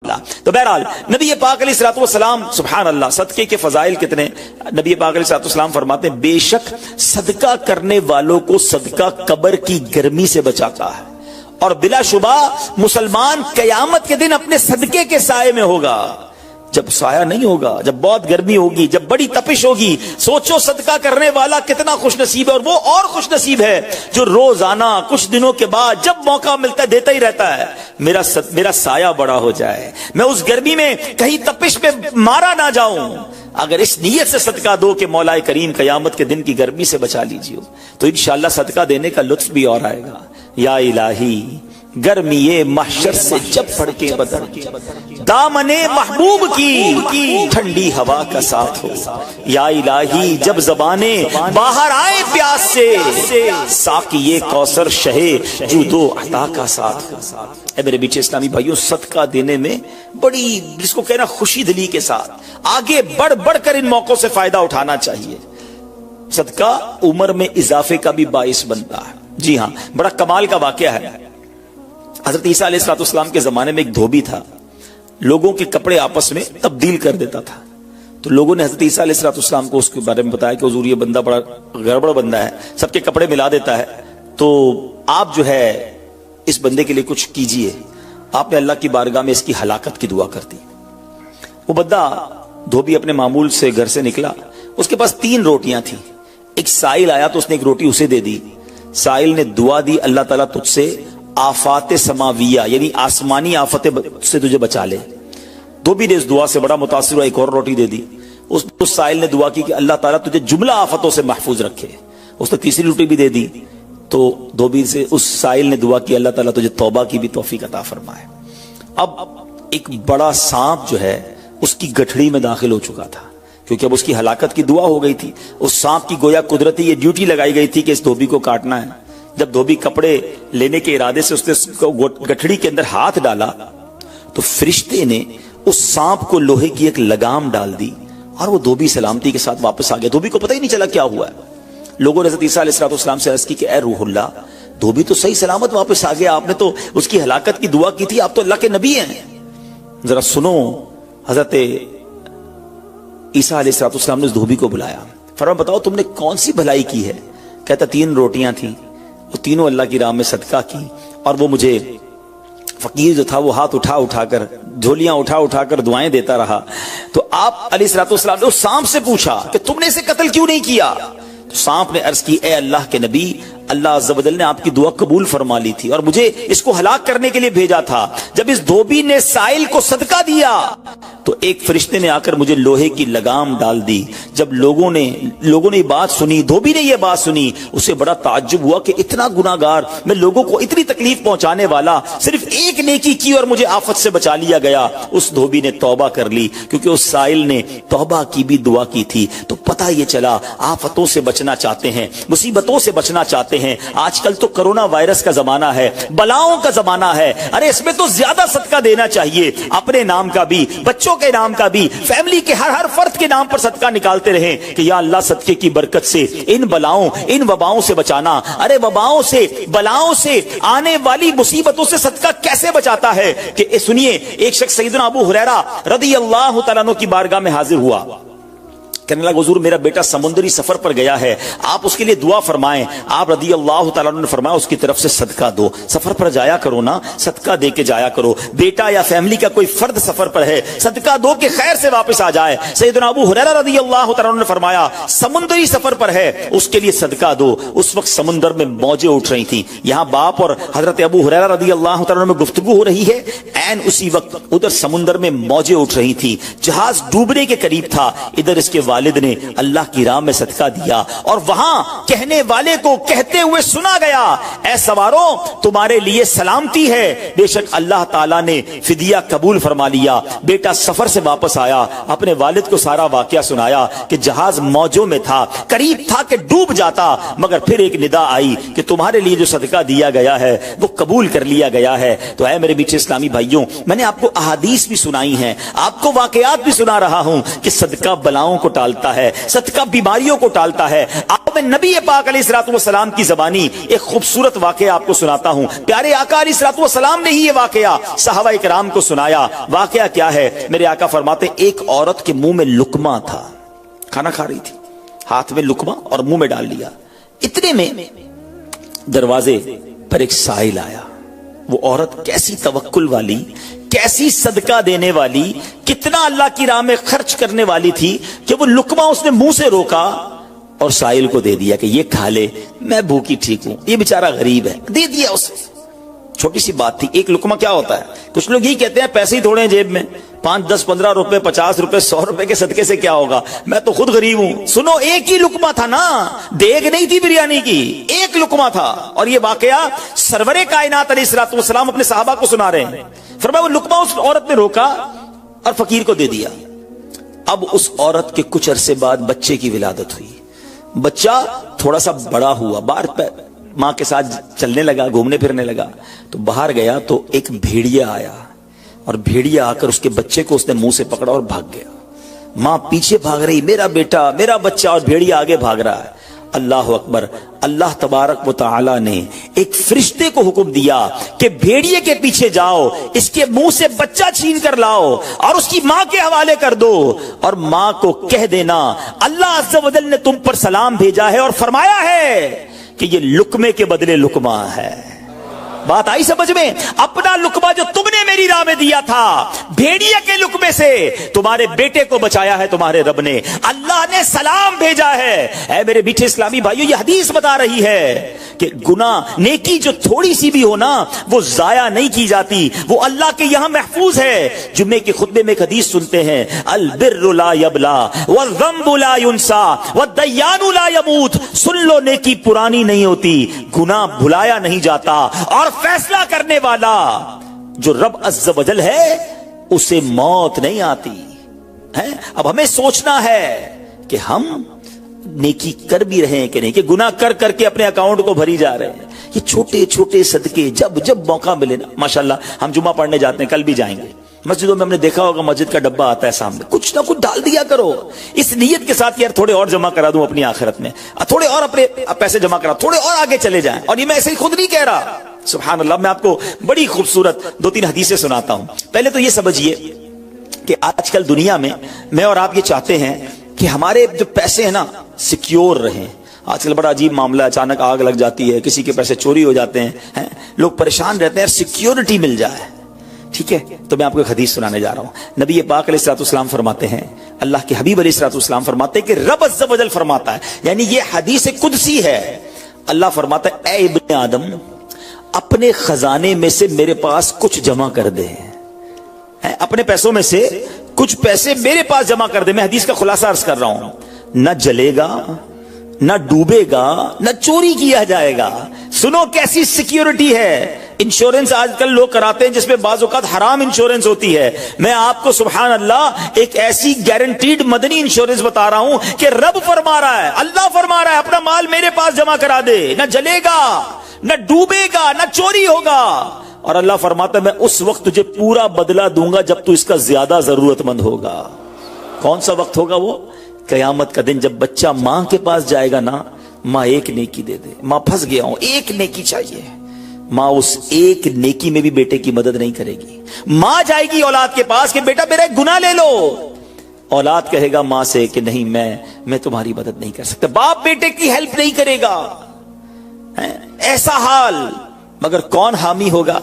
تو بہرحال نبی پاک علیہ الصلوۃ والسلام سبحان اللہ صدقے کے فضائل کتنے. نبی پاک علیہ الصلوۃ والسلام فرماتے ہیں بے شک صدقہ کرنے والوں کو صدقہ قبر کی گرمی سے بچاتا ہے اور بلا شبہ مسلمان قیامت کے دن اپنے صدقے کے سائے میں ہوگا. جب سایہ نہیں ہوگا، جب بہت گرمی ہوگی، جب بڑی تپش ہوگی، سوچو صدقہ کرنے والا کتنا خوش نصیب ہے. اور وہ اور خوش نصیب ہے جو روزانہ کچھ دنوں کے بعد جب موقع ملتا ہے دیتا ہی رہتا ہے. میرا سایہ بڑا ہو جائے، میں اس گرمی میں کہیں تپش پہ مارا نہ جاؤں. اگر اس نیت سے صدقہ دو کہ مولا کریم قیامت کے دن کی گرمی سے بچا لیجیے تو انشاءاللہ صدقہ دینے کا لطف بھی اور آئے گا. یا الہی گرمی محشر سے جب پڑھ کے بدر دامن محبوب کی ٹھنڈی ہوا کا ساتھ ہو. یا الہی جب زبانیں باہر آئے پیاس سے ساقی کوثر شہے جود و عطا کا ساتھ. اے میرے بیچے اسلامی بھائیوں، صدقہ دینے میں بڑی جس کو کہنا خوشی دلی کے ساتھ آگے بڑھ بڑھ کر ان موقعوں سے فائدہ اٹھانا چاہیے. صدقہ عمر میں اضافے کا بھی باعث بنتا ہے. جی ہاں، بڑا کمال کا واقعہ ہے. حضرت عیسیٰ علیہ السلام کے زمانے میں ایک دھوبی تھا، لوگوں کے کپڑے آپس میں تبدیل کر دیتا تھا. تو لوگوں نے حضرت عیسیٰ علیہ السلام کو اس کے بارے میں بتایا کہ حضور یہ بندہ بڑا گڑبڑ بندہ ہے، سب کے کپڑے ملا دیتا ہے، تو آپ جو ہے اس بندے کے لیے کچھ کیجئے. آپ نے اللہ کی بارگاہ میں اس کی ہلاکت کی دعا کر دی. وہ بندہ دھوبی اپنے معمول سے گھر سے نکلا، اس کے پاس 3 روٹیاں تھیں. ایک سائل آیا تو اس نے ایک روٹی اسے دے دی. سائل نے دعا دی اللہ تعالیٰ تجھ سے آفات سماویہ یعنی آسمانی آفت سے تجھے بچا لے. دھوبی نے اس دعا سے بڑا متاثر ہوا، ایک اور روٹی دے دی. اس سائل نے دعا کی کہ اللہ تعالیٰ تجھے جملہ آفتوں سے محفوظ رکھے. اس نے تیسری روٹی بھی دے دی. تو دھوبی سے اس سائل نے دعا کی اللہ تعالیٰ تجھے توبہ کی بھی توفیق عطا فرمائے. اب ایک بڑا سانپ جو ہے اس کی گٹھڑی میں داخل ہو چکا تھا، کیونکہ اب اس کی ہلاکت کی دعا ہو گئی تھی. اس سانپ کی گویا قدرتی یہ ڈیوٹی لگائی گئی تھی کہ اس دھوبی کو کاٹنا ہے. جب دھوبی کپڑے لینے کے ارادے سے اس نے گٹھڑی کے اندر ہاتھ ڈالا تو فرشتے نے اس سانپ کو لوہے کی ایک لگام ڈال دی اور وہ دھوبی سلامتی کے ساتھ واپس آ گیا. دھوبی کو پتہ ہی نہیں چلا کیا ہوا ہے. لوگوں نے حضرت عیسیٰ علیہ السلام سے عرض کی کہ اے روح اللہ، دھوبی تو صحیح سلامت واپس آ گیا، آپ نے تو اس کی ہلاکت کی دعا کی تھی، آپ تو اللہ کے نبی ہیں. ذرا سنو. حضرت عیسیٰ علیہ السلام نے اس دھوبی کو بلایا، فرمایا بتاؤ تم نے کون سی بھلائی کی ہے؟ کہتا 3 روٹیاں تھیں، وہ تینوں اللہ کی راہ میں صدقہ کی، اور وہ مجھے فقیر جو تھا وہ ہاتھ اٹھا کر جھولیاں اٹھا کر دعائیں دیتا رہا. تو آپ علیہ السلام نے اس سانپ سے پوچھا کہ تم نے اسے قتل کیوں نہیں کیا؟ تو سانپ نے عرض کی اے اللہ کے نبی، اللہ عز و جل نے آپ کی دعا قبول فرما لی تھی اور مجھے اس کو ہلاک کرنے کے لیے بھیجا تھا. جب اس دھوبی نے سائل کو صدقہ دیا تو ایک فرشتے نے آ کر مجھے لوہے کی لگام ڈال دی. جب لوگوں نے یہ بات سنی، دھوبی نے یہ بات سنی، اسے بڑا تعجب ہوا کہ اتنا گناہگار، میں لوگوں کو اتنی تکلیف پہنچانے والا، صرف ایک نیکی کی اور مجھے آفت سے بچا لیا گیا. اس دھوبی نے توبہ کر لی کیونکہ اس سائل نے توبہ کی بھی دعا کی تھی. تو پتہ یہ چلا آفتوں سے بچنا چاہتے ہیں، مصیبتوں سے بچنا چاہتے ہیں. آج کل تو کرونا وائرس کا زمانہ ہے، بلاؤں کا زمانہ ہے. ارے اس میں تو زیادہ صدقہ دینا چاہیے، اپنے نام کا بھی، بچوں کے نام کا بھی، فیملی کے ہر فرد کے نام پر صدقہ نکالتے رہیں کہ یا اللہ صدقے کی برکت سے ان بلاؤں ان وباؤں سے بچانا. ارے وباؤں سے، بلاؤں سے، آنے والی مصیبتوں سے صدقہ کیسے بچاتا ہے کہ سنیے. ایک شخص سیدنا ابو ہریرہ رضی اللہ تعالیٰ عنہ کی بارگاہ میں حاضر ہوا، کہنے لگا حضور میرا بیٹا سمندری سفر پر گیا ہے، آپ اس کے لیے دعا فرمائیں. آپ رضی اللہ تعالیٰ عنہ نے فرمایا اس کی طرف سے صدقہ دو. سفر پر جایا کرو نا، صدقہ دے کے جایا کرو. بیٹا یا فیملی کا کوئی فرد سفر پر ہے، صدقہ دو کہ خیر سے واپس آ جائے. سیدنا ابو ہریرہ رضی اللہ تعالیٰ عنہ نے فرمایا سمندری سفر پر ہے، اس کے لیے صدقہ دو. اس وقت سمندر میں موجیں اٹھ رہی تھیں. یہاں باپ اور حضرت ابو ہریرہ رضی اللہ تعالیٰ عنہ میں گفتگو ہو رہی ہے، عین اسی وقت ادھر سمندر میں موجیں اٹھ رہی تھی، جہاز ڈوبنے کے قریب تھا. ادھر اس کے والد نے اللہ کی راہ میں صدقہ دیا اور وہاں کہنے والے کو کہتے ہوئے سنا گیا اے سواروں تمہارے لیے سلامتی ہے، بے شک اللہ تعالیٰ نے فدیہ قبول فرما لیا. بیٹا سفر سے واپس آیا، اپنے والد کو سارا واقعہ سنایا کہ جہاز موجوں میں تھا، قریب تھا کہ ڈوب جاتا، مگر پھر ایک ندا آئی کہ تمہارے لیے جو صدقہ دیا گیا ہے وہ قبول کر لیا گیا ہے. تو اے میرے بیچے اسلامی بھائیوں، میں نے آپ کو احادیث بھی سنائی ہیں، آپ کو واقعات بھی سنا رہا ہوں کہ صدقہ بلاؤں کو ٹال ٹالتا ہے, صدقہ بیماریوں کو ٹالتا ہے. آپ میں نبی پاک علیہ الصلوۃ والسلام کی زبانی ایک خوبصورت واقعہ آپ کو سناتا ہوں. پیارے آقا علیہ الصلوۃ والسلام نے ہی یہ واقعہ صحابہ کرام کو سنایا. واقعہ کیا ہے؟ میرے آقا فرماتے ایک عورت کے منہ میں لقمہ تھا, کھانا کھا رہی تھی, ہاتھ میں لقمہ اور منہ میں ڈال لیا. اتنے میں دروازے پر ایک سائل آیا. وہ عورت کیسی توکل والی, کیسی صدقہ دینے والی, کتنا اللہ کی راہ میں خرچ کرنے والی تھی کہ وہ لقمہ اس نے منہ سے روکا اور سائل کو دے دیا کہ یہ کھا لے, میں بھوکی ٹھیک ہوں, یہ بیچارہ غریب ہے. دے دیا اسے. چھوٹی سی بات تھی. ایک لقمہ کیا ہوتا ہے؟ کچھ لوگ ہی کہتے ہیں پیسے ہی تھوڑے ہیں جیب میں, 5 10 15 روپے 50 روپے 100 روپے کے صدقے سے کیا ہوگا, میں تو خود غریب ہوں. سنو, ایک ہی لقمہ تھا نا, دیگ نہیں تھی بریانی کی, ایک لقمہ تھا. اور یہ واقعہ سرور کائنات علیہ الصلوۃ والسلام اپنے صحابہ کو سنا رہے ہیں. فرمایا وہ لقمہ اس عورت نے روکا اور فقیر کو دے دیا. اب اس عورت کے کچھ عرصے بعد بچے کی ولادت ہوئی. بچہ تھوڑا سا بڑا ہوا, باہر ماں کے ساتھ چلنے لگا, گھومنے پھرنے لگا. تو باہر گیا تو ایک بھیڑیا آیا, اور بھیڑیا آ کر اس کے بچے کو اس نے منہ سے پکڑا اور بھاگ گیا. ماں پیچھے بھاگ رہی, میرا بیٹا, میرا بچہ, اور بھیڑیا آگے بھاگ رہا ہے. اللہ اکبر. اللہ تبارک و تعالی نے ایک فرشتے کو حکم دیا کہ بھیڑیے کے پیچھے جاؤ, اس کے منہ سے بچہ چھین کر لاؤ اور اس کی ماں کے حوالے کر دو, اور ماں کو کہہ دینا اللہ عز و جل نے تم پر سلام بھیجا ہے اور فرمایا ہے کہ یہ لقمے کے بدلے لقمہ ہے. بات آئی سمجھ میں؟ اپنا لقمہ جو تم نے میری راہ میں دیا تھا, بھیڑیے کے لقمے سے تمہارے بیٹے کو بچایا ہے تمہارے رب نے. اللہ نے سلام بھیجا ہے. اے میرے میٹھے اسلامی بھائیو, یہ حدیث بتا رہی ہے کہ گناہ, نیکی جو تھوڑی سی بھی ہو نا, وہ ضائع نہیں کی جاتی, وہ اللہ کے یہاں محفوظ ہے. جمعے کے خطبے میں ایک حدیث سنتے ہیں, البر لا یبلا والذنب لا ینسا والدیان لا یموت. سن لو, نیکی پرانی نہیں ہوتی, گناہ بھلایا نہیں جاتا, اور فیصلہ کرنے والا جو رب عز و جل ہے اسے موت نہیں آتی ہے. اب ہمیں سوچنا ہے کہ ہم نیکی کر بھی رہے ہیں کہ نہیں, کہ گناہ کر کر کے اپنے اکاؤنٹ کو بھری جا رہے ہیں. یہ چھوٹے چھوٹے صدقے جب جب موقع ملے نا, ماشاءاللہ ہم جمعہ پڑھنے جاتے ہیں, کل بھی جائیں گے. مسجدوں میں ہم نے دیکھا ہوگا مسجد کا ڈبہ آتا ہے سامنے, کچھ نہ کچھ ڈال دیا کرو اس نیت کے ساتھ یار تھوڑے اور جمع کرا دوں اپنی آخرت میں, تھوڑے اور اپنے پیسے جمع کرا, تھوڑے اور آگے چلے جائیں. اور یہ میں ایسے ہی خود نہیں کہہ رہا, سبحان اللہ. میں آپ کو بڑی خوبصورت 2-3 حدیثیں سناتا ہوں. پہلے تو یہ سمجھیے کہ آج کل دنیا میں اور آپ یہ چاہتے ہیں کہ ہمارے جو پیسے ہیں نا سیکیور رہیں. آج کل بڑا عجیب معاملہ ہے, اچانک آگ لگ جاتی ہے, کسی کے پیسے چوری ہو جاتے ہیں, لوگ پریشان رہتے ہیں, سیکیورٹی مل جائے. ٹھیک ہے, تو میں آپ کو ایک حدیث سنانے جا رہا ہوں. نبی پاک علیہ الصلوۃ والسلام فرماتے ہیں, اللہ کے حبیب علیہ الصلوۃ والسلام فرماتے ہیں کہ رب عز و جل فرماتا ہے, یعنی یہ حدیث قدسی ہے. اللہ فرماتا ہے, اے ابن آدم, اپنے خزانے میں سے میرے پاس کچھ جمع کر دے, اپنے پیسوں میں سے کچھ پیسے میرے پاس جمع کر دے. میں حدیث کا خلاصہ عرض کر رہا ہوں. نہ جلے گا, نہ ڈوبے گا, نہ چوری کیا جائے گا. سنو کیسی سیکیورٹی ہے. انشورنس آج کل لوگ کراتے ہیں جس میں بعض اوقات حرام انشورنس ہوتی ہے. میں آپ کو سبحان اللہ ایک ایسی گارنٹیڈ مدنی انشورنس بتا رہا ہوں کہ رب فرما رہا ہے, اللہ فرما رہا ہے, اپنا مال میرے پاس جمع کرا دے, نہ جلے گا, نہ ڈوبے گا, نہ چوری ہوگا. اور اللہ فرماتا ہے میں اس وقت تجھے پورا بدلہ دوں گا جب تو اس کا زیادہ ضرورت مند ہوگا. کون سا وقت ہوگا وہ؟ قیامت کا دن, جب بچہ ماں کے پاس جائے گا نا, ماں ایک نیکی دے دے, ماں پھنس گیا ہوں, ایک نیکی چاہیے. ماں اس ایک نیکی میں بھی بیٹے کی مدد نہیں کرے گی. ماں جائے گی اولاد کے پاس کہ بیٹا میرا ایک گناہ لے لو. اولاد کہے گا ماں سے کہ نہیں, میں تمہاری مدد نہیں کر سکتا. باپ بیٹے کی ہیلپ نہیں کرے گا. ایسا حال, مگر کون حامی ہوگا؟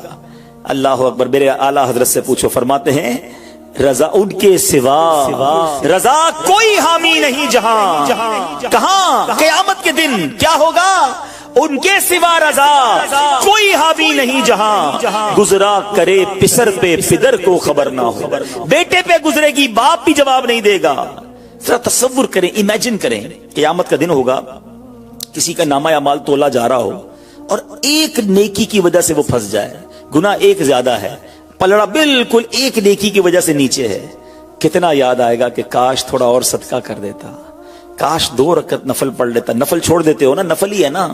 اللہ اکبر. میرے اعلیٰ حضرت سے پوچھو, فرماتے ہیں رضا ان کے سوا رضا کوئی حامی نہیں جہاں. کہاں؟ قیامت کے دن کیا ہوگا؟ ان کے سوا رضا کوئی حامی نہیں جہاں. گزرا کرے پسر پہ پدر کو خبر نہ ہو. بیٹے پہ گزرے گی, باپ بھی جواب نہیں دے گا. ذرا تصور کریں, امیجن کریں, قیامت کا دن ہوگا, کسی کا نامہ اعمال تولا جا رہا ہو اور ایک نیکی کی وجہ سے وہ پھنس جائے. گناہ ایک زیادہ ہے, پلڑا بالکل ایک نیکی کی وجہ سے نیچے ہے. کتنا یاد آئے گا کہ کاش تھوڑا اور صدقہ کر دیتا, کاش 2 رکعت نفل پڑھ لیتا. نفل چھوڑ دیتے ہو نا, نفل ہی ہے نا,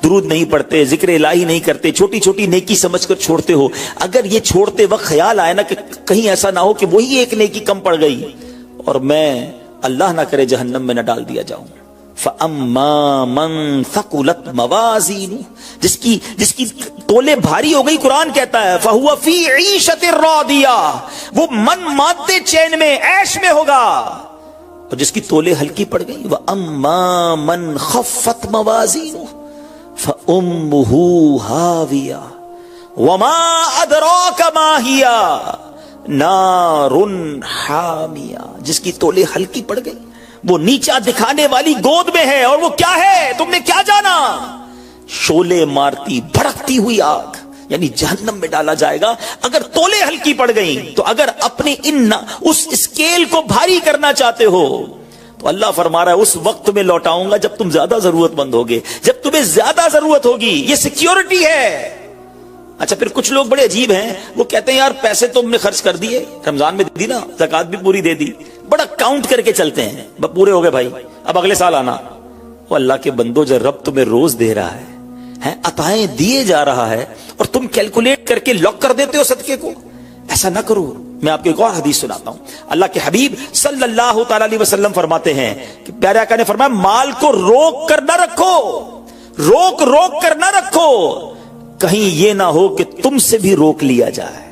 درود نہیں پڑھتے, ذکر الہی نہیں کرتے, چھوٹی چھوٹی نیکی سمجھ کر چھوڑتے ہو. اگر یہ چھوڑتے وقت خیال آئے نا کہ کہیں ایسا نہ ہو کہ وہی ایک نیکی کم پڑ گئی اور میں اللہ نہ کرے جہنم میں نہ ڈال دیا جاؤں. فَأَمَّا مَن ثَقُلَتْ مَوَازِينُهُ جس کی تولے بھاری ہو گئی، قرآن کہتا ہے فَهُوَ فِي عِيشَةٍ رَاضِيَةٍ وہ من مادے چین میں، عیش میں ہوگا. اور جس کی تولے ہلکی پڑ گئی وَأَمَّا مَن خَفَّتْ مَوَازِينُهُ فَأُمُّهُ هَاوِيَةٌ وَمَا أَدْرَاكَ مَا هِيَ نَارٌ حَامِيَةٌ جس کی تولے ہلکی پڑ گئی، وہ نیچا دکھانے والی گود میں ہے، اور وہ کیا ہے تم نے کیا جانا؟ شولے مارتی بھڑکتی ہوئی آگ، یعنی جہنم میں ڈالا جائے گا اگر تولے ہلکی پڑ گئی. تو اگر اپنے اس اسکیل کو بھاری کرنا چاہتے ہو تو اللہ فرما رہا ہے اس وقت میں لوٹاؤں گا جب تم زیادہ ضرورت مند ہوگے، جب تمہیں زیادہ ضرورت ہوگی. یہ سیکیورٹی ہے. اچھا پھر کچھ لوگ بڑے عجیب ہیں، وہ کہتے ہیں یار پیسے تو ہم نے خرچ کر دیے، رمضان میں دی نا، زکات بھی پوری دے دی، بڑا کاؤنٹ کر کے چلتے ہیں، پورے ہو گئے بھائی، اب اگلے سال آنا. وہ اللہ کے بندو جو رب تمہیں روز دے رہا ہے، عطائیں دیے جا رہا ہے، اور تم کیلکولیٹ کر کے لاک کر دیتے ہو صدقے کو. ایسا نہ کرو. میں آپ کو ایک اور حدیث سناتا ہوں. اللہ کے حبیب صلی اللہ تعالی علیہ وسلم فرماتے ہیں کہ پیارے آقا نے فرمایا مال کو روک کر نہ رکھو، روک کر نہ رکھو، کہیں یہ نہ ہو کہ تم سے بھی روک لیا جائے.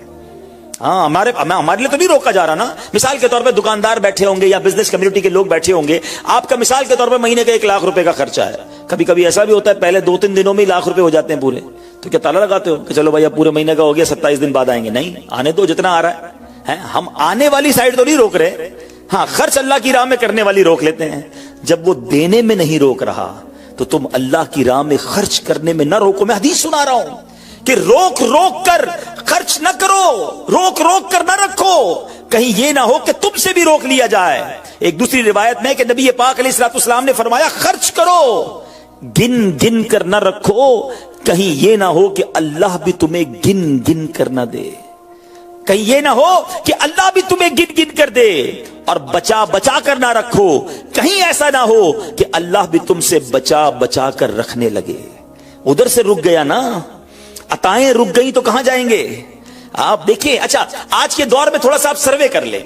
ہاں ہمارے لیے تو نہیں روکا جا رہا نا. مثال کے طور پہ دکاندار بیٹھے ہوں گے یا بزنس کمیونٹی کے لوگ بیٹھے ہوں گے، آپ کا مثال کے طور پہ مہینے کا 1 لاکھ روپے کا خرچہ ہے. کبھی کبھی ایسا بھی ہوتا ہے پہلے 2-3 دنوں میں 1 لاکھ روپے ہو جاتے ہیں پورے. تو کیا تالا لگاتے ہو کہ چلو بھائی اب پورے مہینے کا ہو گیا، 27 دن بعد آئیں گے؟ نہیں، آنے دو جتنا آ رہا ہے. ہم آنے والی سائڈ تو نہیں روک رہے، ہاں خرچ اللہ کی راہ میں کرنے والی روک لیتے ہیں. جب وہ دینے میں نہیں روک رہا تو تم اللہ کی راہ میں خرچ کرنے میں نہ روکو. میں حدیث سنا رہا ہوں کہ روک کر خرچ نہ کرو، روک کر نہ رکھو، کہیں یہ نہ ہو کہ تم سے بھی روک لیا جائے. ایک دوسری روایت میں کہ نبی پاک علیہ الصلوۃ والسلام نے فرمایا خرچ کرو، گن کر نہ رکھو، کہیں یہ نہ ہو کہ اللہ بھی تمہیں گن کر نہ دے، کہیں یہ نہ ہو کہ اللہ بھی تمہیں گن کر دے. اور بچا کر نہ رکھو، کہیں ایسا نہ ہو کہ اللہ بھی تم سے بچا کر رکھنے لگے. ادھر سے رک گیا نا، عطائیں رک گئی تو کہاں جائیں گے آپ؟ دیکھیں اچھا آج کے دور میں تھوڑا سا آپ سروے کر لیں،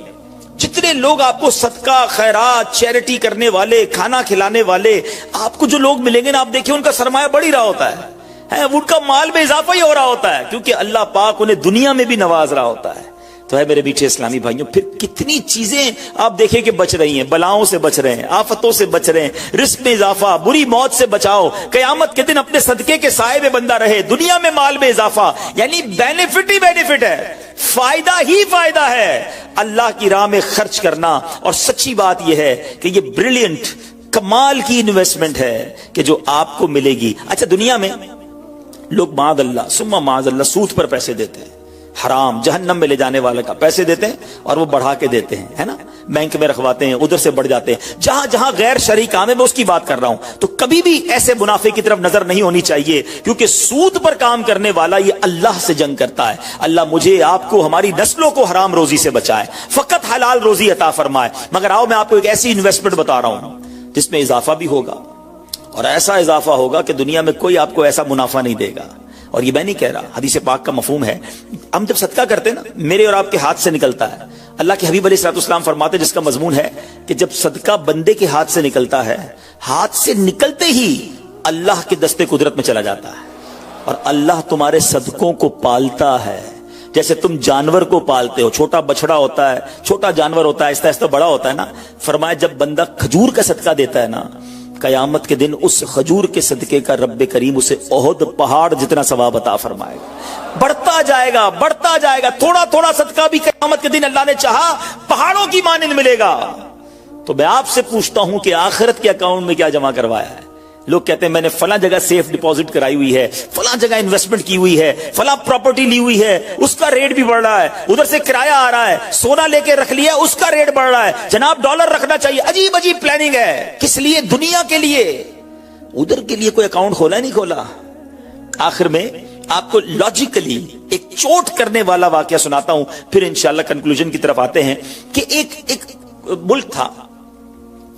جتنے لوگ آپ کو صدقہ خیرات چیریٹی کرنے والے، کھانا کھلانے والے، آپ کو جو لوگ ملیں گے نا، آپ دیکھیں ان کا سرمایہ بڑھ ہی رہا ہوتا ہے، ان کا مال میں اضافہ ہی ہو رہا ہوتا ہے، کیونکہ اللہ پاک انہیں دنیا میں بھی نواز رہا ہوتا ہے. تو ہے میرے میٹھے اسلامی بھائیوں، پھر کتنی چیزیں آپ دیکھیں کہ بچ رہی ہیں، بلاؤں سے بچ رہے ہیں، آفتوں سے بچ رہے ہیں، رزق میں اضافہ، بری موت سے بچاؤ، قیامت کے دن اپنے صدقے کے سائے میں بندہ رہے، دنیا میں مال میں اضافہ، یعنی بینیفٹ ہی بینیفٹ ہے، فائدہ ہی فائدہ ہے اللہ کی راہ میں خرچ کرنا. اور سچی بات یہ ہے کہ یہ بریلینٹ کمال کی انویسٹمنٹ ہے کہ جو آپ کو ملے گی. اچھا دنیا میں لوگ معاذ اللہ ثم معاذ اللہ سود پر پیسے دیتے ہیں، حرام جہنم میں لے جانے والے کا پیسے دیتے ہیں اور وہ بڑھا کے دیتے ہیں، ہے نا، بینک میں رکھواتے ہیں، ادھر سے بڑھ جاتے ہیں. جہاں غیر شرعی کام ہے میں اس کی بات کر رہا ہوں. تو کبھی بھی ایسے منافع کی طرف نظر نہیں ہونی چاہیے، کیونکہ سود پر کام کرنے والا یہ اللہ سے جنگ کرتا ہے. اللہ مجھے آپ کو ہماری نسلوں کو حرام روزی سے بچائے، فقط حلال روزی عطا فرمائے. مگر آؤ میں آپ کو ایک ایسی انویسٹمنٹ بتا رہا ہوں جس میں اضافہ بھی ہوگا، اور ایسا اضافہ ہوگا کہ دنیا میں کوئی آپ کو ایسا منافع نہیں دے گا. اور یہ میں نہیں کہہ رہا، حدیث پاک کا مفہوم ہے. ہم جب صدقہ کرتے ہیں نا، میرے اور آپ کے ہاتھ سے نکلتا ہے. اللہ کے حبیب علیہ الصلوۃ والسلام فرماتے جس کا مضمون ہے کہ جب صدقہ بندے کے ہاتھ سے نکلتا ہے، ہاتھ سے نکلتے ہی اللہ کے دستے قدرت میں چلا جاتا ہے، اور اللہ تمہارے صدقوں کو پالتا ہے جیسے تم جانور کو پالتے ہو. چھوٹا بچڑا ہوتا ہے، چھوٹا جانور ہوتا ہے، آہستہ آہستہ بڑا ہوتا ہے نا. فرمایا جب بندہ کھجور کا صدقہ دیتا ہے نا، قیامت کے دن اس کھجور کے صدقے کا رب کریم اسے احد پہاڑ جتنا ثواب عطا فرمائے گا. بڑھتا جائے گا، تھوڑا صدقہ بھی قیامت کے دن اللہ نے چاہا پہاڑوں کی مانند ملے گا. تو میں آپ سے پوچھتا ہوں کہ آخرت کے اکاؤنٹ میں کیا جمع کروایا ہے؟ لوگ کہتے ہیں میں نے فلاں جگہ سیف ڈپازٹ کرائی ہوئی ہے، فلاں جگہ انویسٹمنٹ کی ہوئی ہے، فلاں پراپرٹی لی ہوئی ہے، اس کا ریٹ بھی بڑھ رہا ہے، ادھر سے کرایہ آ رہا ہے، سونا لے کے رکھ لیا اس کا ریٹ بڑھ رہا ہے، جناب ڈالر رکھنا چاہیے. عجیب پلاننگ ہے. کس لیے؟ دنیا کے لیے. ادھر کے لیے کوئی اکاؤنٹ کھولا نہیں کھولا. آخر میں آپ کو لاجیکلی ایک چوٹ کرنے والا واقعہ سناتا ہوں، پھر انشاءاللہ کنکلوژن کی طرف آتے ہیں. کہ ایک ملک تھا،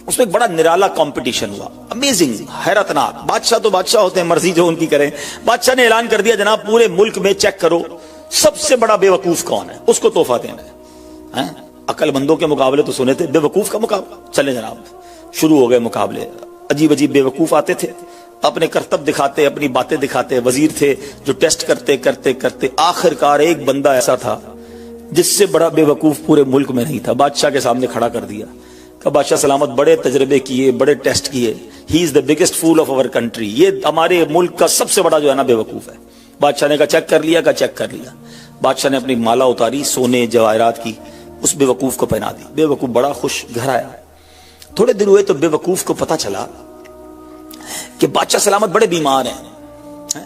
اس میں ایک بڑا نرالا کمپٹیشن ہوا، امیزنگ، حیرتناک. بادشاہ تو بادشاہ ہوتے ہیں، مرضی جو ان کی کریں. بادشاہ نے اعلان کر دیا جناب پورے ملک میں چیک کرو سب سے بڑا بے وقوف کون ہے، اس کو تحفہ دینا ہے. عقل مندوں کے مقابلے تو سنے تھے، بیوقوف کا مقابلہ، چلے جناب شروع ہو گئے مقابلے. عجیب عجیب بیوقوف آتے تھے، اپنے کرتب دکھاتے، اپنی باتیں دکھاتے. وزیر تھے جو ٹیسٹ کرتے کرتے کرتے آخر کار ایک بندہ ایسا تھا جس سے بڑا بیوقوف پورے ملک میں نہیں تھا، بادشاہ کے سامنے کھڑا کر دیا. کہ بادشاہ سلامت بڑے تجربے کیے، بڑے ٹیسٹ کیے، he is the biggest fool of our country, یہ ہمارے ملک کا سب سے بڑا جو ہے نا بیوقوف ہے. بادشاہ نے کہا چیک کر لیا، کہا چیک کر لیا. بادشاہ نے اپنی مالا اتاری سونے جواہرات کی، اس بیوقوف کو پہنا دی. بیوقوف بڑا خوش گھر آیا. تھوڑے دن ہوئے تو بیوقوف کو پتا چلا کہ بادشاہ سلامت بڑے بیمار ہیں،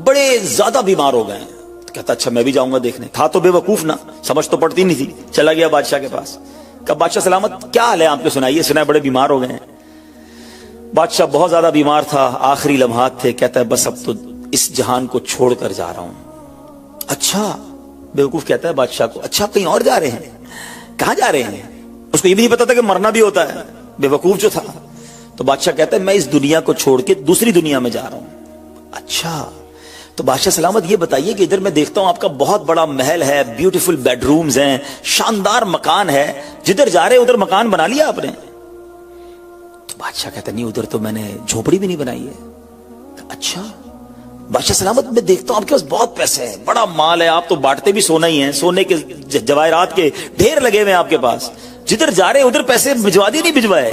بڑے زیادہ بیمار ہو گئے ہیں. کہتا اچھا میں بھی جاؤں گا دیکھنے. تھا تو بیوقوف نا، سمجھ تو پڑتی نہیں تھی. چلا گیا بادشاہ کے پاس. کہا بادشاہ سلامت کیا حال ہے آپ کے، سنائیے، سنا ہے بڑے بیمار ہو گئے ہیں. بادشاہ بہت زیادہ بیمار تھا، آخری لمحات تھے. کہتا ہے بس اب تو اس جہان کو چھوڑ کر جا رہا ہوں. اچھا، بیوقوف کہتا ہے بادشاہ کو اچھا آپ کہیں اور جا رہے ہیں؟ کہاں جا رہے ہیں؟ اس کو یہ بھی نہیں پتا تھا کہ مرنا بھی ہوتا ہے، بیوقوف جو تھا. تو بادشاہ کہتا ہے میں اس دنیا کو چھوڑ کے دوسری دنیا میں جا رہا ہوں. اچھا، تو بادشاہ سلامت یہ بتائیے کہ ادھر میں دیکھتا ہوں آپ کا بہت بڑا محل ہے، بیوٹیفل بیڈ رومز ہیں، شاندار مکان ہے، جدھر جا رہے ادھر مکان بنا لیا آپ نے؟ تو بادشاہ کہتا نہیں، ادھر تو میں نے جھوپڑی بھی نہیں بنائی ہے. اچھا، بادشاہ سلامت میں دیکھتا ہوں آپ کے پاس بہت پیسے ہیں، بڑا مال ہے، آپ تو بانٹتے بھی سونا ہی ہیں، سونے کے جواہرات کے ڈھیر لگے ہوئے ہیں آپ کے پاس، جدھر جا رہے ادھر پیسے بھجوا دی نہیں بھجوائے؟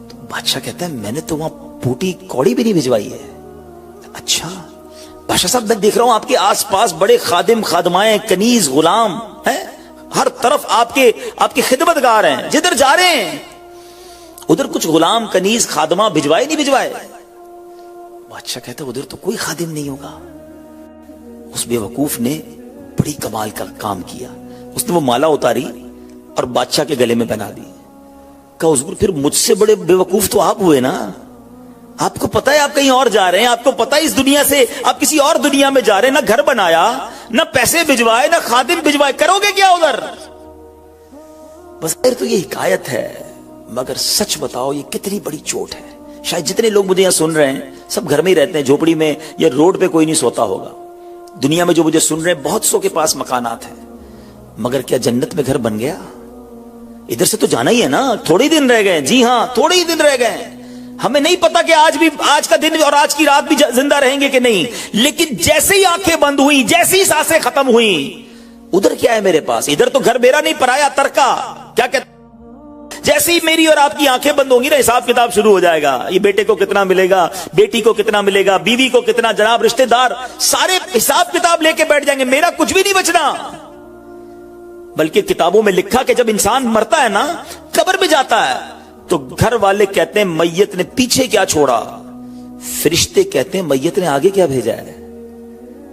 تو بادشاہ کہتا ہے میں نے تو وہاں پوٹی کوڑی بھی نہیں بھجوائی ہے. اچھا بادشاہ صاحب میں دیکھ رہا ہوں آپ کے آس پاس بڑے خادم خادمائیں، کنیز غلام ہیں، ہر طرف آپ کے خدمتگار ہیں، جدھر جا رہے ہیں ادھر کچھ غلام کنیز خادمہ بھجوائے نہیں بھجوائے؟ بادشاہ کہتا ہے ادھر تو کوئی خادم نہیں ہوگا. اس بیوقوف نے بڑی کمال کا کام کیا. اس نے وہ مالا اتاری اور بادشاہ کے گلے میں پہنا دی. کہا حضور پھر مجھ سے بڑے بیوقوف تو آپ ہوئے نا، آپ کو پتا ہے آپ کہیں اور جا رہے ہیں، آپ کو پتا ہے اس دنیا سے آپ کسی اور دنیا میں جا رہے ہیں، نہ گھر بنایا، نہ پیسے بھجوائے، نہ خادم بھجوائے، کرو گے کیا ادھر؟ بس تو یہ حکایت ہے، مگر سچ بتاؤ یہ کتنی بڑی چوٹ ہے. شاید جتنے لوگ مجھے یہاں سن رہے ہیں سب گھر میں ہی رہتے ہیں، جھوپڑی میں یا روڈ پہ کوئی نہیں سوتا ہوگا. دنیا میں جو مجھے سن رہے ہیں بہت سو کے پاس مکانات ہیں، مگر کیا جنت میں گھر بن گیا؟ ادھر سے تو جانا ہی ہے نا، تھوڑے ہی دن رہ گئے. جی ہاں تھوڑے ہی دن رہ گئے. ہمیں نہیں پتا کہ آج کا دن اور آج کی رات بھی زندہ رہیں گے کہ نہیں، لیکن جیسے ہی آنکھیں بند ہوئی، جیسے ہی سانسیں ختم ہوئی، ادھر کیا ہے میرے پاس؟ ادھر تو گھر میرا نہیں، پرایا ترکا. کیا کہتے جیسے ہی میری اور آپ کی آنکھیں بند ہوں گی نا، حساب کتاب شروع ہو جائے گا. یہ بیٹے کو کتنا ملے گا، بیٹی کو کتنا ملے گا، بیوی کو کتنا، جناب رشتہ دار سارے حساب کتاب لے کے بیٹھ جائیں گے. میرا کچھ بھی نہیں بچنا. بلکہ کتابوں میں لکھا کہ جب انسان مرتا ہے نا، قبر میں جاتا ہے تو گھر والے کہتے ہیں میت نے پیچھے کیا چھوڑا، فرشتے کہتے ہیں میت نے آگے کیا بھیجا ہے.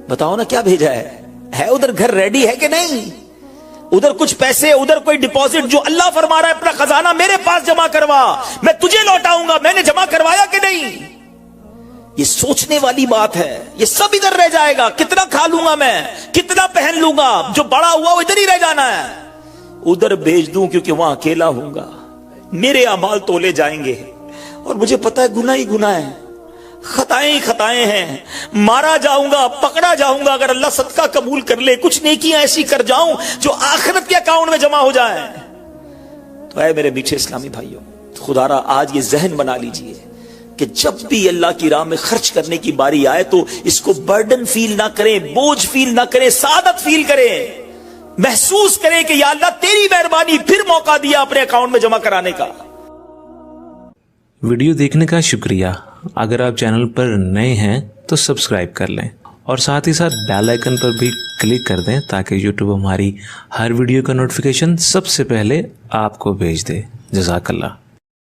بتاؤ نا کیا بھیجا ہے ادھر گھر ریڈی ہے کہ نہیں؟ ادھر کچھ پیسے، ادھر کوئی ڈپوزٹ، جو اللہ فرما رہا ہے اپنا خزانہ میرے پاس جمع کروا، میں تجھے لوٹاؤں گا، میں نے جمع کروایا کہ نہیں؟ یہ سوچنے والی بات ہے. یہ سب ادھر رہ جائے گا. کتنا کھا لوں گا میں، کتنا پہن لوں گا، جو بڑا ہوا وہ ادھر ہی رہ جانا ہے. ادھر بھیج دوں کیونکہ وہاں اکیلا ہوں گا، میرے اعمال تولے جائیں گے اور مجھے پتا ہے گناہ ہی گناہ ہے، خطائیں ہی خطائیں ہیں. مارا جاؤں گا، پکڑا جاؤں گا، اگر اللہ صدقہ قبول کر لے، کچھ نیکیاں ایسی کر جاؤں جو آخرت کے اکاؤنٹ میں جمع ہو جائیں. تو اے میرے میٹھے اسلامی بھائیوں، خدا را آج یہ ذہن بنا لیجئے کہ جب بھی اللہ کی راہ میں خرچ کرنے کی باری آئے تو اس کو برڈن فیل نہ کریں، بوجھ فیل نہ کریں، سعادت فیل کریں، محسوس کریں کہ یا اللہ تیری مہربانی، پھر موقع دیا اپنے اکاؤنٹ میں جمع کرانے کا. ویڈیو دیکھنے کا شکریہ. اگر آپ چینل پر نئے ہیں تو سبسکرائب کر لیں اور ساتھ ہی ساتھ بیل آئیکن پر بھی کلک کر دیں تاکہ یوٹیوب ہماری ہر ویڈیو کا نوٹیفیکیشن سب سے پہلے آپ کو بھیج دے. جزاک اللہ.